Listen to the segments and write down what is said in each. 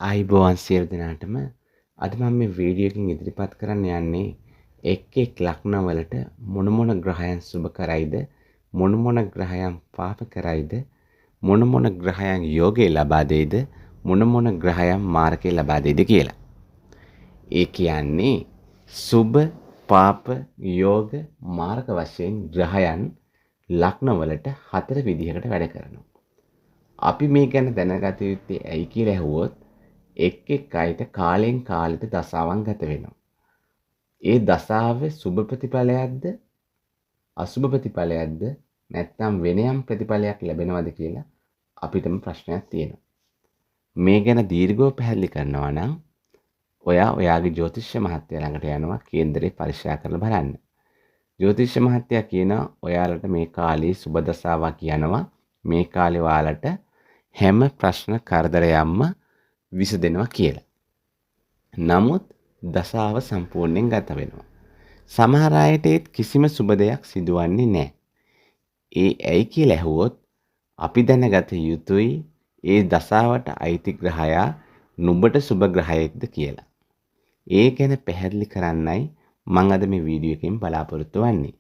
ආයිබෝවන් සියලු දෙනාටම අද මම මේ වීඩියෝ එකකින් ඉදිරිපත් කරන්න යන්නේ එක් ලග්නවලට මොන ග්‍රහයන් සුබ කරයිද මොන ග්‍රහයන් පාප කරයිද මොන ග්‍රහයන් යෝගය ලබා දෙයිද මොන ග්‍රහයන් මාරකය ලබා දෙයිද කියලා. ඒ කියන්නේ සුබ පාප යෝග මාරක වශයෙන් ග්‍රහයන් ලග්නවලට 4 විදිහකට වැඩ කරනවා. අපි මේ ගැන දැනගත යුත්තේ ඇයි කියලා ඇහුවොත් එක් අයට කාලෙන් කාලෙට දසාවන් ගත වෙනවා. ඒ දසාවේ සුබ ප්‍රතිඵලයක්ද අසුබ ප්‍රතිඵලයක්ද නැත්නම් වෙන යම් ප්‍රතිඵලයක් ලැබෙනවද කියලා අපිටම ප්‍රශ්නයක් තියෙනවා. මේ ගැන දීර්ඝව පැහැදිලි කරනවා නම් ඔයාගේ ජ්‍යොතිෂ මහත්තයා ළඟට යනවා කේන්දරේ පරීක්ෂා කරලා බලන්න. ජ්‍යොතිෂ මහත්තයා කියනවා ඔයාලට මේ කාලේ සුබ දසාවක් යනවා. මේ කාලේ ඔයාලට හැම ප්‍රශ්න කරදරයක්ම විසඳෙනවා කියලා. නමුත් දසාව සම්පූර්ණයෙන් ගත වෙනවා. සමහර අයට කිසිම සුබ දෙයක් සිදුවන්නේ නැහැ. ඒ ඇයි කියලා ඇහුවොත් අපි දැනගත යුතුයි ඒ දසාවට අයිති ග්‍රහයා නුඹට සුබ ග්‍රහයෙක්ද කියලා. ඒ ගැන පැහැදිලි කරන්නයි මම අද මේ වීඩියෝ එකෙන් බලාපොරොත්තු වෙන්නේ.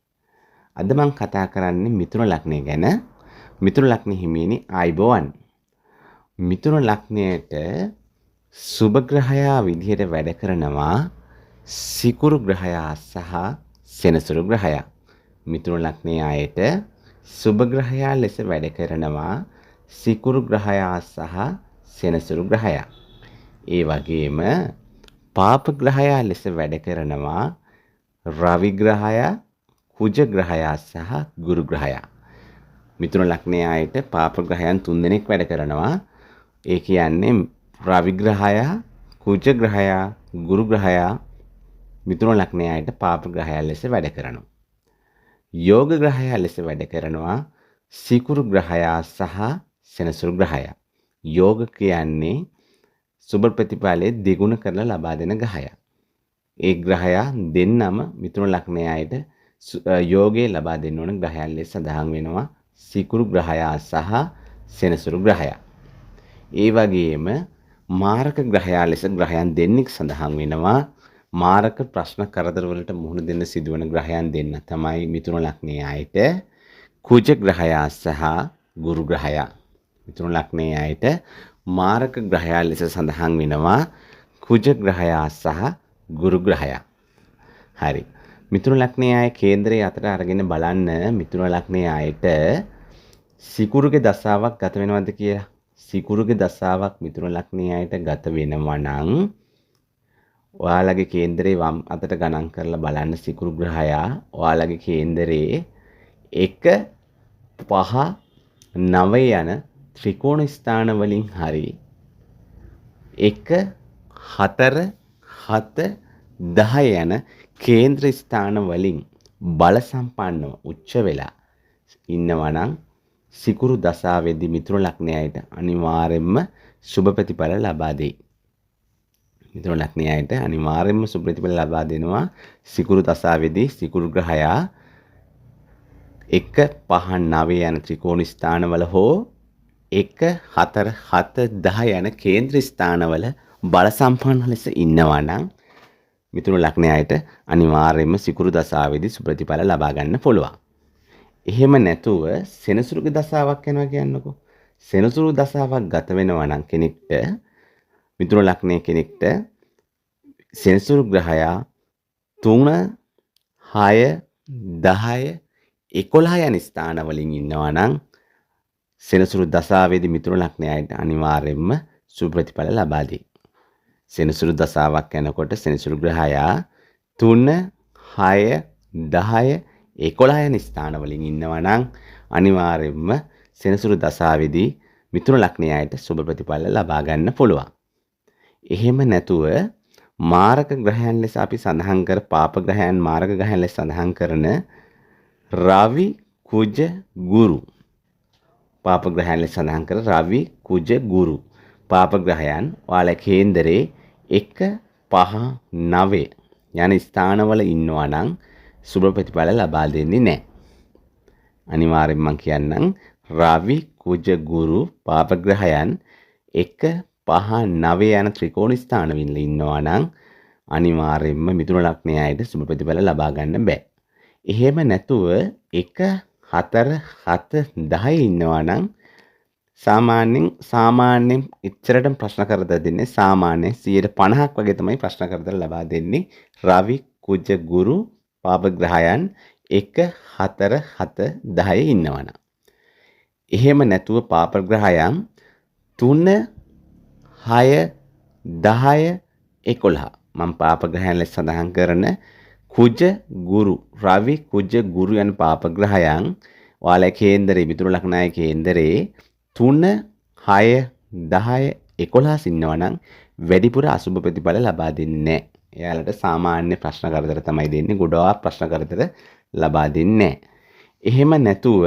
අද මම කතා කරන්නේ මිථුන ලග්නය ගැන. මිථුන ලග්න හිමියනි ආයිබෝවන්. මිථුන ලග්නයට සුබ ග්‍රහයා විදිහට වැඩ කරනවා සිකුරු ග්‍රහයා සහ සෙනසුරු ග්‍රහයා. මිථුන ලග්නයේ අයට සුබ ග්‍රහයා ලෙස වැඩ කරනවා සිකුරු ග්‍රහයා සහ සෙනසුරු ග්‍රහයා. ඒ වගේම පාප ග්‍රහයා ලෙස වැඩ කරනවා රවි ග්‍රහයා, කුජ ග්‍රහයා සහ ගුරු ග්‍රහයා. මිථුන ලග්නයේ අයට පාප ග්‍රහයන් 3 දෙනෙක් වැඩ කරනවා. ඒ කියන්නේ රවි ග්‍රහයා, කුජ ග්‍රහයා, ගුරු ග්‍රහයා මිථුන ලග්නයේ අයට පාප ග්‍රහයා ලෙස වැඩ කරනවා. යෝග ග්‍රහයා ලෙස වැඩ කරනවා සිකුරු ග්‍රහයා සහ සෙනසුරු ග්‍රහයා. යෝග කියන්නේ සුබ ප්‍රතිඵලයේ දෙගුණ කරලා ලබා දෙන ග්‍රහයා. ඒ ග්‍රහයා දෙන්නම මිථුන ලග්නයේ අයට යෝගයේ ලබා දෙන්න ඕන ග්‍රහයන් ලෙස සඳහන් වෙනවා සිකුරු ග්‍රහයා සහ සෙනසුරු ග්‍රහයා. ඒ වගේම මාරක ග්‍රහයා ලෙස ග්‍රහයන් දෙන්නෙක් සඳහන් වෙනවා. මාරක ප්‍රශ්න කරදර වලට මුහුණ දෙන්න සිදුවන ග්‍රහයන් දෙන්න තමයි මිථුන ලග්නයේ අයට කුජ ග්‍රහයා සහ ගුරු ග්‍රහයා. මිථුන ලග්නයේ අයට මාරක ග්‍රහයා ලෙස සඳහන් වෙනවා කුජ ග්‍රහයා සහ ගුරු ග්‍රහයා. හරි. මිථුන ලග්නයේ අය කේන්දරයේ අතට අරගෙන බලන්න මිථුන ලග්නයේ අයට සිකුරුගේ දසාවක් ගත වෙනවද කියලා. සිකුරුගේ දසාවක් මිථුන ලග්නයේ අයට ගත වෙනවා නම් ඔයාලගේ කේන්දරේ වම් අතට ගණන් කරලා බලන්න සිකුරු ග්‍රහයා ඔයාලගේ කේන්දරේ 1 5 9 යන ත්‍රිකෝණ ස්ථාන වලින් හරි 1 4 7 10 යන කේන්ද්‍ර ස්ථාන වලින් බල සම්පන්නව උච්ච වෙලා ඉන්නවා නම් සිකුරු දසාවේදී මිථුන ලග්නයට අනිවාර්යයෙන්ම සුබ ප්‍රතිඵල ලබා දෙයි. මිථුන ලග්නයට අනිවාර්යයෙන්ම සුබ ප්‍රතිඵල ලබා දෙනවා සිකුරු දසාවේදී සිකුරු ග්‍රහයා 1 5 9 යන ත්‍රිකෝණ ස්ථානවල හෝ 1 4 7 10 යන කේන්ද්‍ර ස්ථානවල බල සම්පන්න ලෙස ඉන්නවා නම් මිථුන ලග්නයට අනිවාර්යයෙන්ම සිකුරු දසාවේදී සුබ ප්‍රතිඵල ලබා ගන්න පුළුවන්. එහෙම නැතුව සෙනසුරුගේ දසාවක් යනවා කියන්නකෝ. සෙනසුරු දසාවක් ගත වෙනවා නම් කෙනෙක්ට මිථුන ලග්නයේ කෙනෙක්ට සෙනසුරු ග්‍රහයා 3 6 10 11 යන ස්ථාන වලින් ඉන්නවා නම් සෙනසුරු දසාවේදී මිථුන ලග්නයට අනිවාර්යයෙන්ම සුබ ප්‍රතිඵල ලබා දෙයි. සෙනසුරු දසාවක් යනකොට සෙනසුරු ග්‍රහයා 3 6 10 11 යන ස්ථාන වලින් ඉන්නවා නම් අනිවාර්යයෙන්ම සෙනසුරු දසාවේදී මිථුන ලග්නයට සුබ ප්‍රතිඵල ලබා ගන්න පුළුවන්. එහෙම නැතුව මාරක ග්‍රහයන් ලෙස අපි සඳහන් කර පාප ග්‍රහයන් මාරක ග්‍රහයන් ලෙස සඳහන් කරන රවි කුජ ගුරු පාප ග්‍රහයන් ලෙස සඳහන් කර රවි කුජ ගුරු පාප ග්‍රහයන් ඔයාලා කේන්දරේ 1 5 9 යන ස්ථානවල ඉන්නවා නම් සුබ ප්‍රතිඵල ලබා දෙන්නේ නැහැ. අනිවාර්යෙන් මම කියන්නම් රවි කුජ ගුරු පාප ග්‍රහයන් 1 5 9 යන ත්‍රිකෝණ ස්ථානවල ඉන්නවා නම් අනිවාර්යයෙන්ම මිථුන ලග්නයේ අයට සුබ ප්‍රතිඵල ලබා ගන්න බෑ. එහෙම නැතුව 1 4 7 10 ඉන්නවා නම් සාමාන්‍යයෙන් ඉච්චරටම ප්‍රශ්න කරදර දෙන්නේ සාමාන්‍යයෙන් 50% වගේ තමයි ප්‍රශ්න කරදර ලබා දෙන්නේ රවි කුජ ගුරු පාප ග්‍රහයන් 1 4 7 10 ඉන්නවනම්. එහෙම නැතුව පාප ග්‍රහයන් 3 6 10 11 මම පාප ග්‍රහයන් ලෙස සඳහන් කරන කුජ ගුරු රවි කුජ ගුරු යන පාප ග්‍රහයන් ඔයාලගේ කේන්දරේ මිථුන ලග්නයේ කේන්දරේ 3 6 10 11 ඉන්නවා නම් වැඩිපුර අසුබ ප්‍රතිඵල ලබා දෙන්නේ නැහැ. එයාලට සාමාන්‍ය ප්‍රශ්න කරදර තමයි දෙන්නේ. ගොඩාක් ප්‍රශ්න කරදර ලබා දෙන්නේ නැහැ. එහෙම නැතුව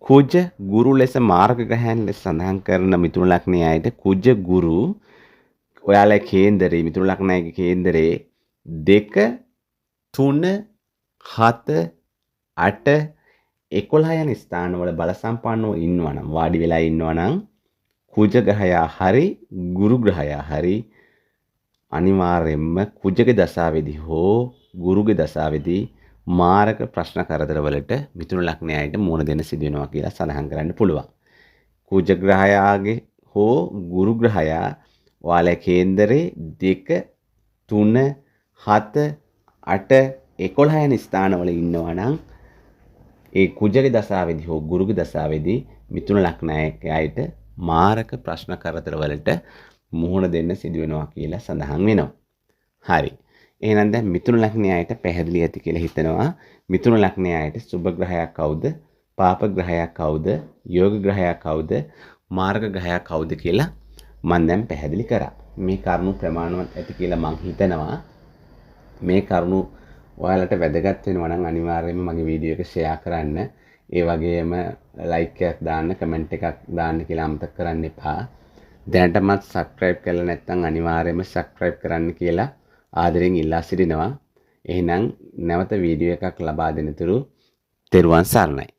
කුජ ගුරු ලෙස මාර්ග ග්‍රහයන් ලෙස සඳහන් කරන මිථුන ලග්නයේ අයට කුජ ගුරු ඔයාලගේ කේන්දරේ මිථුන ලග්නයේ කේන්දරේ 2 3 7 8 11 යන ස්ථානවල බල සම්පන්නව ඉන්නවනම් වාඩි වෙලා ඉන්නවනම් කුජ ග්‍රහයා හරි ගුරු ග්‍රහයා හරි අනිවාර්යයෙන්ම කුජගේ දශාවේදී හෝ ගුරුගේ දශාවේදී මාරක ප්‍රශ්න කරදර වලට මිථුන ලග්නයේ අයට මුහුණ දෙන්න සිදු වෙනවා කියලා සඳහන් කරන්න පුළුවන්. කුජ ග්‍රහයාගේ හෝ ගුරු ග්‍රහයා ඔයාලගේ කේන්දරේ 2 3 7 8 11 යන ස්ථානවල ඉන්නවා නම් ඒ කුජගේ දශාවේදී හෝ ගුරුගේ දශාවේදී මිථුන ලග්නයේ අයට මාරක ප්‍රශ්න කරදර වලට මුහුණ දෙන්න සිදු වෙනවා කියලා සඳහන් වෙනවා. හරි. එහෙනම් දැන් මිථුන ලග්නයේ අයට පැහැදිලි ඇති කියලා හිතනවා. මිථුන ලග්නයේ අයට සුබ ග්‍රහයක් කවුද? පාප ග්‍රහයක් කවුද? යෝග ග්‍රහයක් කවුද? මාර්ග ග්‍රහයක් කවුද කියලා මම දැන් පැහැදිලි කරා. මේ කරුණු ප්‍රමාණවත් ඇති කියලා මම හිතනවා. මේ කරුණු ඔයාලට වැදගත් වෙනවා නම් අනිවාර්යයෙන්ම මගේ වීඩියෝ එක ෂෙයා කරන්න. ඒ වගේම ලයික් එකක් දාන්න, කමෙන්ට් එකක් දාන්න කියලා අමතක කරන්න එපා. දැනටමත් සබ්ස්ක්‍රයිබ් කරලා නැත්නම් අනිවාර්යයෙන්ම සබ්ස්ක්‍රයිබ් කරන්න කියලා ආදරෙන් ඉල්ලා සිටිනවා. එහෙනම් නැවත වීඩියෝ එකක් ලබා දෙනතුරු තෙරුවන් සරණයි.